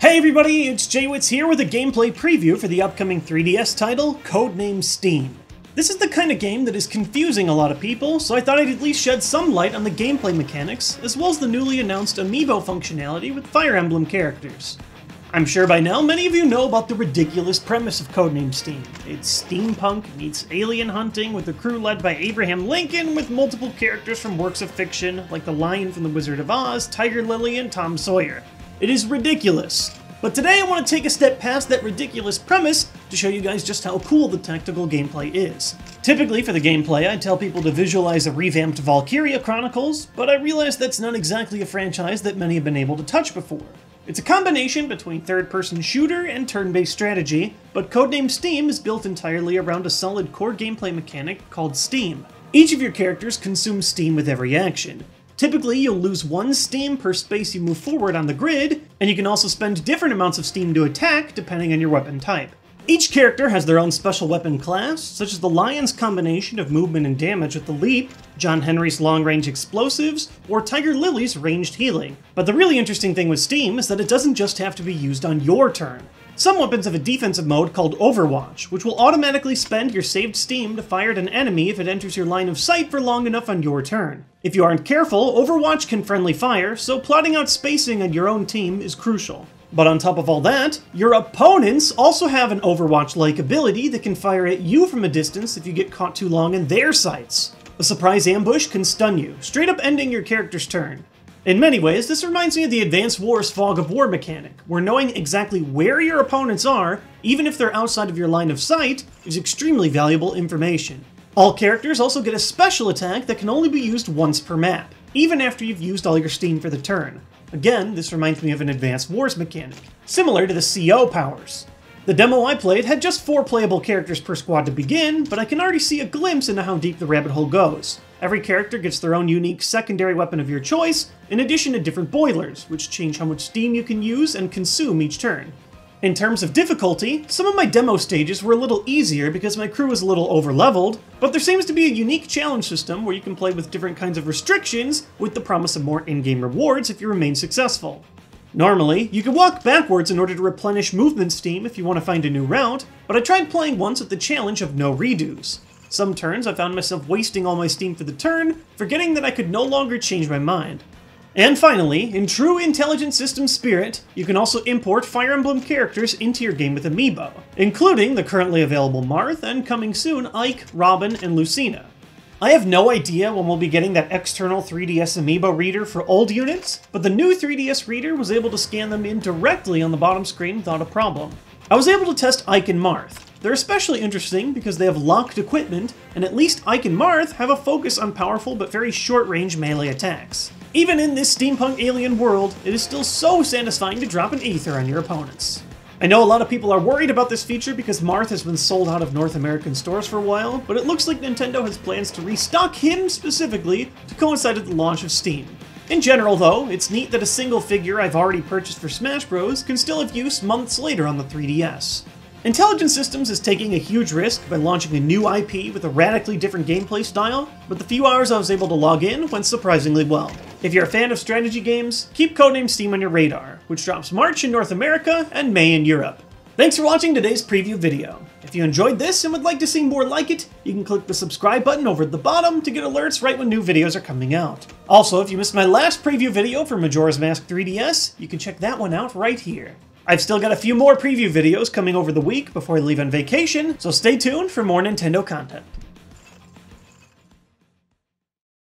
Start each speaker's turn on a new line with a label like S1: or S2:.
S1: Hey everybody, it's TheJWittz here with a gameplay preview for the upcoming 3DS title, Codename S.T.E.A.M. This is the kind of game that is confusing a lot of people, so I thought I'd at least shed some light on the gameplay mechanics, as well as the newly announced Amiibo functionality with Fire Emblem characters. I'm sure by now many of you know about the ridiculous premise of Codename S.T.E.A.M. It's steampunk meets alien hunting with a crew led by Abraham Lincoln with multiple characters from works of fiction like the Lion from the Wizard of Oz, Tiger Lily, and Tom Sawyer. It is ridiculous. But today I want to take a step past that ridiculous premise to show you guys just how cool the tactical gameplay is. Typically for the gameplay, I tell people to visualize a revamped Valkyria Chronicles, but I realize that's not exactly a franchise that many have been able to touch before. It's a combination between third-person shooter and turn-based strategy, but Codename S.T.E.A.M. is built entirely around a solid core gameplay mechanic called steam. Each of your characters consumes steam with every action. Typically, you'll lose one steam per space you move forward on the grid, and you can also spend different amounts of steam to attack depending on your weapon type. Each character has their own special weapon class, such as the Lion's combination of movement and damage with the leap, John Henry's long-range explosives, or Tiger Lily's ranged healing. But the really interesting thing with steam is that it doesn't just have to be used on your turn. Some weapons have a defensive mode called Overwatch, which will automatically spend your saved steam to fire at an enemy if it enters your line of sight for long enough on your turn. If you aren't careful, Overwatch can friendly fire, so plotting out spacing on your own team is crucial. But on top of all that, your opponents also have an Overwatch-like ability that can fire at you from a distance if you get caught too long in their sights. A surprise ambush can stun you, straight up ending your character's turn. In many ways, this reminds me of the Advance Wars Fog of War mechanic, where knowing exactly where your opponents are, even if they're outside of your line of sight, is extremely valuable information. All characters also get a special attack that can only be used once per map, even after you've used all your steam for the turn. Again, this reminds me of an Advance Wars mechanic, similar to the CO powers. The demo I played had just 4 playable characters per squad to begin, but I can already see a glimpse into how deep the rabbit hole goes. Every character gets their own unique secondary weapon of your choice, in addition to different boilers, which change how much steam you can use and consume each turn. In terms of difficulty, some of my demo stages were a little easier because my crew was a little over-leveled, but there seems to be a unique challenge system where you can play with different kinds of restrictions with the promise of more in-game rewards if you remain successful. Normally, you can walk backwards in order to replenish movement steam if you want to find a new route, but I tried playing once with the challenge of no redos. Some turns I found myself wasting all my steam for the turn, forgetting that I could no longer change my mind. And finally, in true Intelligent System spirit, you can also import Fire Emblem characters into your game with Amiibo, including the currently available Marth and coming soon Ike, Robin, and Lucina. I have no idea when we'll be getting that external 3DS Amiibo reader for old units, but the new 3DS reader was able to scan them in directly on the bottom screen without a problem. I was able to test Ike and Marth. They're especially interesting because they have locked equipment, and at least Ike and Marth have a focus on powerful but very short-range melee attacks. Even in this steampunk alien world, it is still so satisfying to drop an ether on your opponents. I know a lot of people are worried about this feature because Marth has been sold out of North American stores for a while, but it looks like Nintendo has plans to restock him specifically to coincide with the launch of Steam. In general though, it's neat that a single figure I've already purchased for Smash Bros. Can still have use months later on the 3DS. Intelligent Systems is taking a huge risk by launching a new IP with a radically different gameplay style, but the few hours I was able to log in went surprisingly well. If you're a fan of strategy games, keep Codename S.T.E.A.M. on your radar, which drops March in North America and May in Europe. Thanks for watching today's preview video. If you enjoyed this and would like to see more like it, you can click the subscribe button over at the bottom to get alerts right when new videos are coming out. Also, if you missed my last preview video for Majora's Mask 3DS, you can check that one out right here. I've still got a few more preview videos coming over the week before I leave on vacation, so stay tuned for more Nintendo content.